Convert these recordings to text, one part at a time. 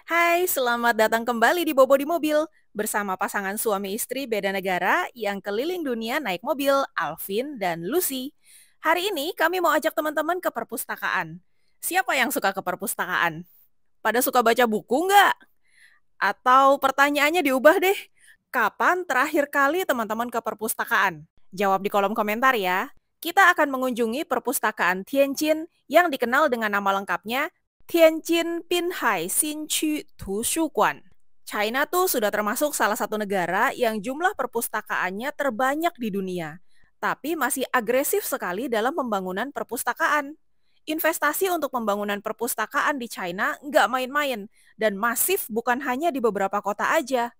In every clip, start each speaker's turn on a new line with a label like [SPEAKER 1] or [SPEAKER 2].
[SPEAKER 1] Hai, selamat datang kembali di Bobo di Mobil bersama pasangan suami istri beda negara yang keliling dunia naik mobil, Alvin dan Lucy. Hari ini kami mau ajak teman-teman ke perpustakaan. Siapa yang suka ke perpustakaan? Pada suka baca buku nggak? Atau pertanyaannya diubah deh, kapan terakhir kali teman-teman ke perpustakaan? Jawab di kolom komentar ya. Kita akan mengunjungi perpustakaan Tianjin yang dikenal dengan nama lengkapnya Tianjin Pinhai Xinqu Tushuguan. China tuh sudah termasuk salah satu negara yang jumlah perpustakaannya terbanyak di dunia, tapi masih agresif sekali dalam pembangunan perpustakaan. Investasi untuk pembangunan perpustakaan di China nggak main-main, dan masif bukan hanya di beberapa kota aja.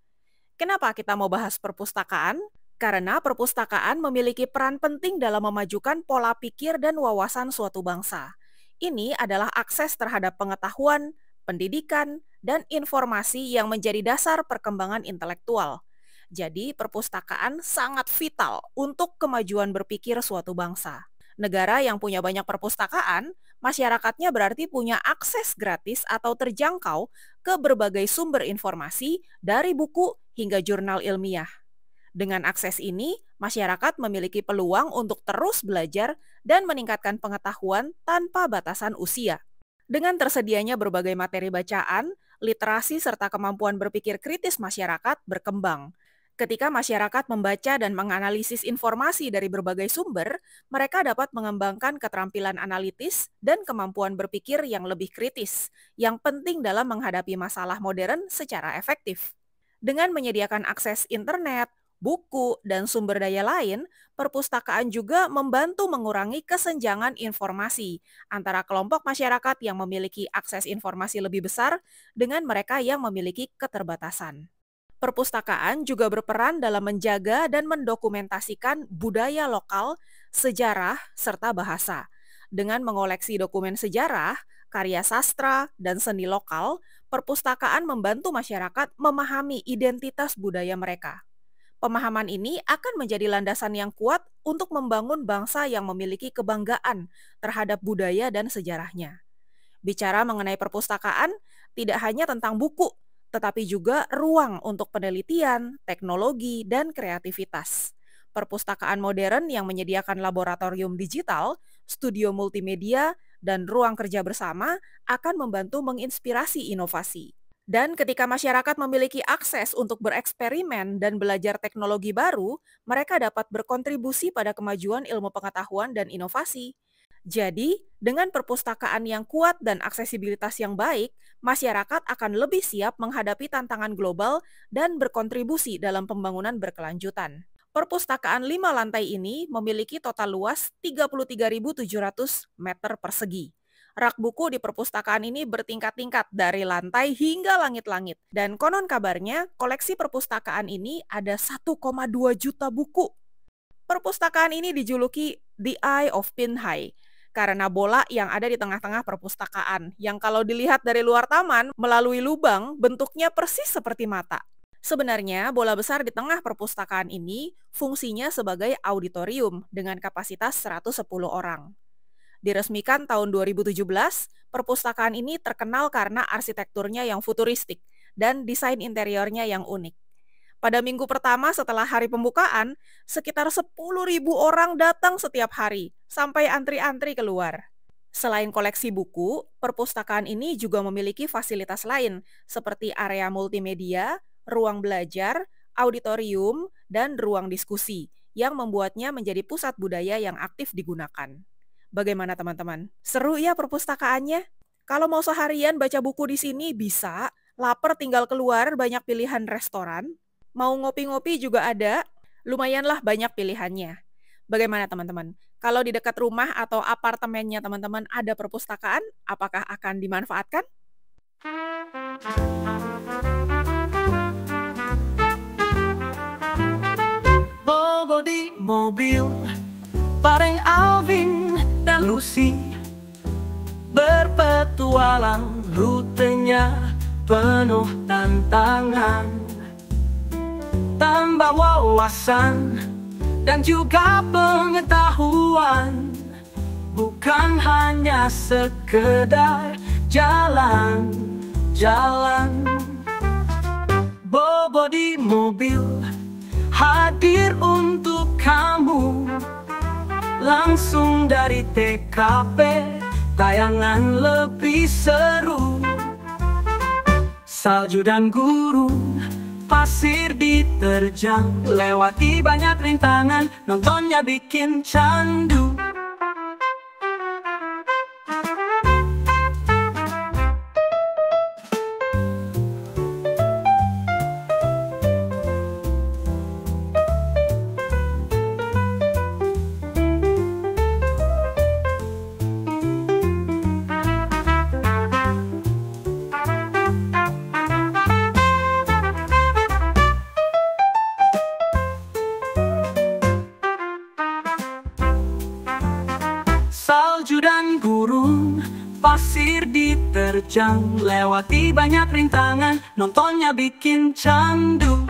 [SPEAKER 1] Kenapa kita mau bahas perpustakaan? Karena perpustakaan memiliki peran penting dalam memajukan pola pikir dan wawasan suatu bangsa. Ini adalah akses terhadap pengetahuan, pendidikan, dan informasi yang menjadi dasar perkembangan intelektual. Jadi, perpustakaan sangat vital untuk kemajuan berpikir suatu bangsa. Negara yang punya banyak perpustakaan, masyarakatnya berarti punya akses gratis atau terjangkau ke berbagai sumber informasi dari buku hingga jurnal ilmiah. Dengan akses ini, masyarakat memiliki peluang untuk terus belajar dan meningkatkan pengetahuan tanpa batasan usia. Dengan tersedianya berbagai materi bacaan, literasi serta kemampuan berpikir kritis masyarakat berkembang. Ketika masyarakat membaca dan menganalisis informasi dari berbagai sumber, mereka dapat mengembangkan keterampilan analitis dan kemampuan berpikir yang lebih kritis, yang penting dalam menghadapi masalah modern secara efektif. Dengan menyediakan akses internet, buku, dan sumber daya lain, perpustakaan juga membantu mengurangi kesenjangan informasi antara kelompok masyarakat yang memiliki akses informasi lebih besar dengan mereka yang memiliki keterbatasan. Perpustakaan juga berperan dalam menjaga dan mendokumentasikan budaya lokal, sejarah, serta bahasa. Dengan mengoleksi dokumen sejarah, karya sastra, dan seni lokal, perpustakaan membantu masyarakat memahami identitas budaya mereka. Pemahaman ini akan menjadi landasan yang kuat untuk membangun bangsa yang memiliki kebanggaan terhadap budaya dan sejarahnya. Bicara mengenai perpustakaan, tidak hanya tentang buku, tetapi juga ruang untuk penelitian, teknologi, dan kreativitas. Perpustakaan modern yang menyediakan laboratorium digital, studio multimedia, dan ruang kerja bersama akan membantu menginspirasi inovasi. Dan ketika masyarakat memiliki akses untuk bereksperimen dan belajar teknologi baru, mereka dapat berkontribusi pada kemajuan ilmu pengetahuan dan inovasi. Jadi, dengan perpustakaan yang kuat dan aksesibilitas yang baik, masyarakat akan lebih siap menghadapi tantangan global dan berkontribusi dalam pembangunan berkelanjutan. Perpustakaan 5 lantai ini memiliki total luas 33.700 meter persegi. Rak buku di perpustakaan ini bertingkat-tingkat dari lantai hingga langit-langit. Dan konon kabarnya, koleksi perpustakaan ini ada 1,2 juta buku. Perpustakaan ini dijuluki The Eye of Pinhai, karena bola yang ada di tengah-tengah perpustakaan, yang kalau dilihat dari luar taman, melalui lubang, bentuknya persis seperti mata. Sebenarnya, bola besar di tengah perpustakaan ini fungsinya sebagai auditorium dengan kapasitas 110 orang. Diresmikan tahun 2017, perpustakaan ini terkenal karena arsitekturnya yang futuristik dan desain interiornya yang unik. Pada minggu pertama setelah hari pembukaan, sekitar 10.000 orang datang setiap hari, sampai antri-antri keluar. Selain koleksi buku, perpustakaan ini juga memiliki fasilitas lain, seperti area multimedia, ruang belajar, auditorium, dan ruang diskusi, yang membuatnya menjadi pusat budaya yang aktif digunakan. Bagaimana teman-teman? Seru ya perpustakaannya? Kalau mau seharian baca buku di sini bisa, lapar tinggal keluar, banyak pilihan restoran. Mau ngopi-ngopi juga ada, lumayanlah banyak pilihannya. Bagaimana teman-teman? Kalau di dekat rumah atau apartemennya teman-teman ada perpustakaan, apakah akan dimanfaatkan?
[SPEAKER 2] Bobo di mobil bareng Alvin dan Lucy, berpetualang rutenya penuh tantangan, tambah wawasan dan juga pengetahuan, bukan hanya sekedar jalan jalan. Bobo di mobil hadir untuk kamu, langsung dari TKP, tayangan lebih seru. Salju dan gurun, pasir diterjang, lewati banyak rintangan, nontonnya bikin candu. Salju dan gurun, pasir diterjang, lewati banyak rintangan, nontonnya bikin candu.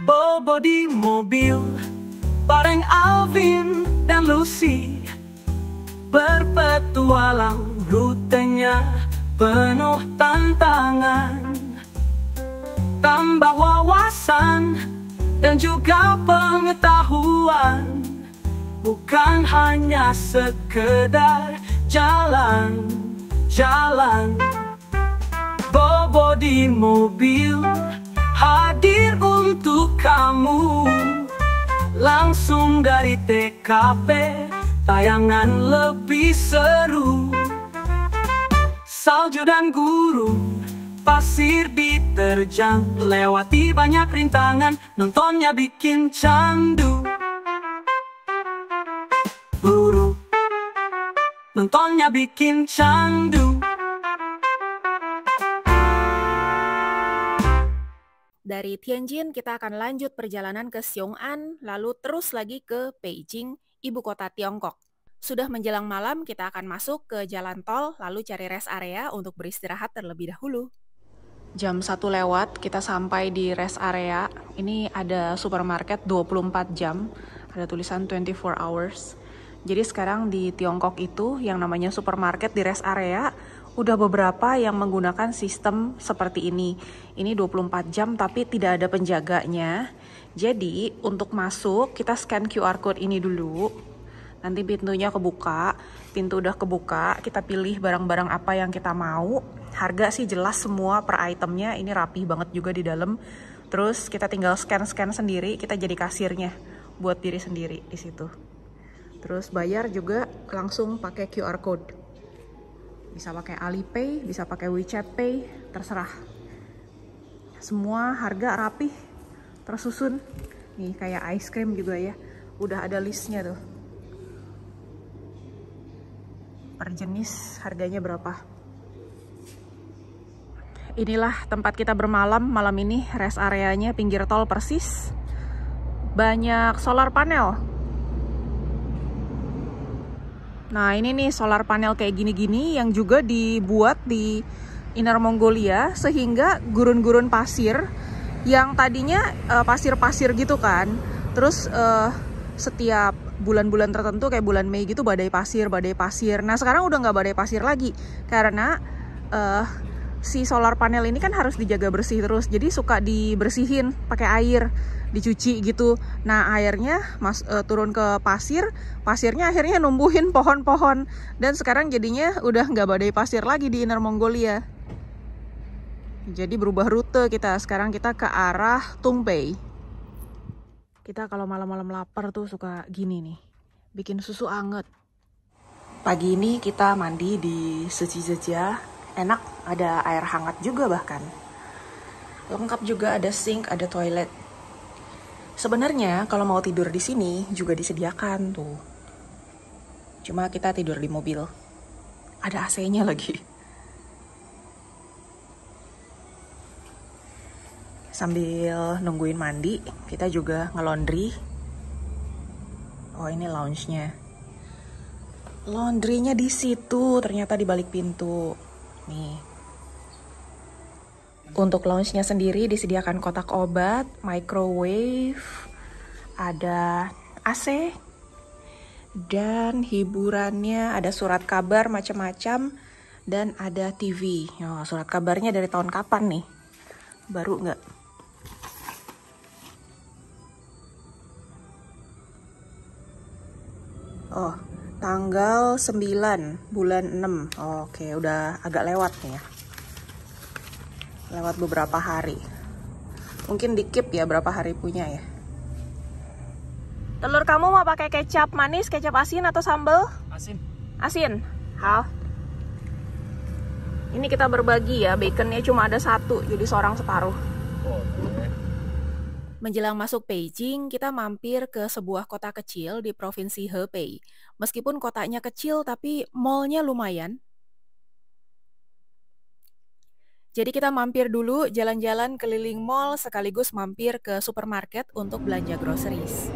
[SPEAKER 2] Bobo di mobil bareng Alvin dan Lucy, berpetualang, rutenya penuh tantangan. Tambah wawasan dan juga pengetahuan, bukan hanya sekedar jalan-jalan. Bobo di mobil hadir untuk kamu, langsung dari TKP, tayangan lebih seru. Salju dan gurun, pasir diterjang, lewati banyak rintangan, nontonnya bikin candu. Buru, nontonnya bikin candu.
[SPEAKER 1] Dari Tianjin kita akan lanjut perjalanan ke Xiong'an, lalu terus lagi ke Beijing, ibu kota Tiongkok. Sudah menjelang malam, kita akan masuk ke jalan tol, lalu cari rest area untuk beristirahat terlebih dahulu. Jam 1 lewat, kita sampai di rest area. Ini ada supermarket 24 jam, ada tulisan 24 hours. Jadi sekarang di Tiongkok itu, yang namanya supermarket di rest area, udah beberapa yang menggunakan sistem seperti ini. Ini 24 jam tapi tidak ada penjaganya. Jadi untuk masuk kita scan QR code ini dulu. Nanti pintunya kebuka. Pintu udah kebuka, kita pilih barang-barang apa yang kita mau. Harga sih jelas semua per itemnya. Ini rapi banget juga di dalam. Terus kita tinggal scan-scan sendiri, kita jadi kasirnya buat diri sendiri di situ. Terus bayar juga langsung pakai QR code. Bisa pakai Alipay, bisa pakai WeChat Pay, terserah. Semua harga rapih, tersusun. Nih kayak ice cream juga ya, udah ada listnya tuh. Per jenis harganya berapa. Inilah tempat kita bermalam malam ini, rest areanya pinggir tol persis. Banyak solar panel. Nah ini nih solar panel kayak gini-gini yang juga dibuat di Inner Mongolia, sehingga gurun-gurun pasir yang tadinya pasir-pasir gitu kan, terus setiap bulan-bulan tertentu kayak bulan Mei gitu badai pasir. Nah sekarang udah nggak badai pasir lagi karena si solar panel ini kan harus dijaga bersih terus, jadi suka dibersihin pakai air, dicuci gitu. Nah airnya turun ke pasir, pasirnya akhirnya numbuhin pohon-pohon, dan sekarang jadinya udah nggak badai pasir lagi di Inner Mongolia. Jadi berubah rute kita, sekarang kita ke arah Tungpei. Kita kalau malam-malam lapar tuh suka gini nih, bikin susu anget. Pagi ini kita mandi di Sujijeja, enak, ada air hangat juga bahkan. Lengkap juga, ada sink, ada toilet. Sebenarnya kalau mau tidur di sini juga disediakan tuh. Cuma kita tidur di mobil. Ada AC-nya lagi. Sambil nungguin mandi, kita juga nge-laundry. Oh, ini lounge-nya. Laundry-nya di situ, ternyata di balik pintu. Nih. Untuk lounge-nya sendiri disediakan kotak obat, microwave, ada AC, dan hiburannya ada surat kabar macam-macam, dan ada TV. Oh, surat kabarnya dari tahun kapan nih? Baru nggak? Oh, tanggal 9 bulan 6. Oke, udah agak lewat nih ya. Lewat beberapa hari. Mungkin dikip ya berapa hari punya ya. Telur kamu mau pakai kecap manis, kecap asin atau sambal?
[SPEAKER 2] Asin.
[SPEAKER 1] Asin. Hal. Ini kita berbagi ya, baconnya cuma ada satu, jadi seorang separuh. Menjelang masuk Beijing, kita mampir ke sebuah kota kecil di provinsi Hebei. Meskipun kotanya kecil, tapi mallnya lumayan. Jadi kita mampir dulu jalan-jalan keliling mall sekaligus mampir ke supermarket untuk belanja groceries.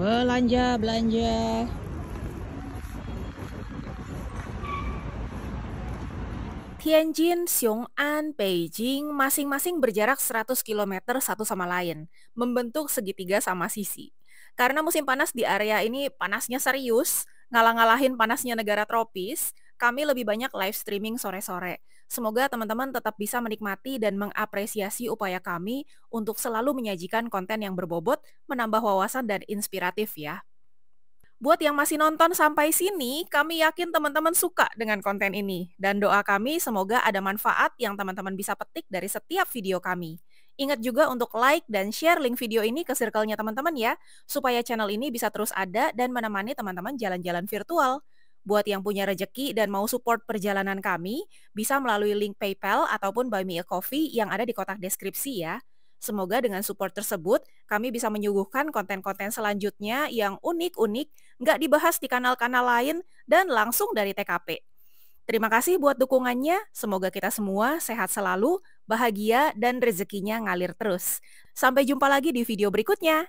[SPEAKER 1] Belanja. Tianjin, Xiong'an, Beijing masing-masing berjarak 100 km satu sama lain, membentuk segitiga sama sisi. Karena musim panas di area ini panasnya serius, ngalah-ngalahin panasnya negara tropis, kami lebih banyak live streaming sore-sore. Semoga teman-teman tetap bisa menikmati dan mengapresiasi upaya kami untuk selalu menyajikan konten yang berbobot, menambah wawasan dan inspiratif ya. Buat yang masih nonton sampai sini, kami yakin teman-teman suka dengan konten ini. Dan doa kami semoga ada manfaat yang teman-teman bisa petik dari setiap video kami. Ingat juga untuk like dan share link video ini ke circle-nya teman-teman ya, supaya channel ini bisa terus ada dan menemani teman-teman jalan-jalan virtual. Buat yang punya rejeki dan mau support perjalanan kami, bisa melalui link PayPal ataupun Buy Me a Coffee yang ada di kotak deskripsi ya. Semoga dengan support tersebut, kami bisa menyuguhkan konten-konten selanjutnya yang unik-unik, nggak dibahas di kanal-kanal lain, dan langsung dari TKP. Terima kasih buat dukungannya, semoga kita semua sehat selalu, bahagia, dan rezekinya ngalir terus. Sampai jumpa lagi di video berikutnya.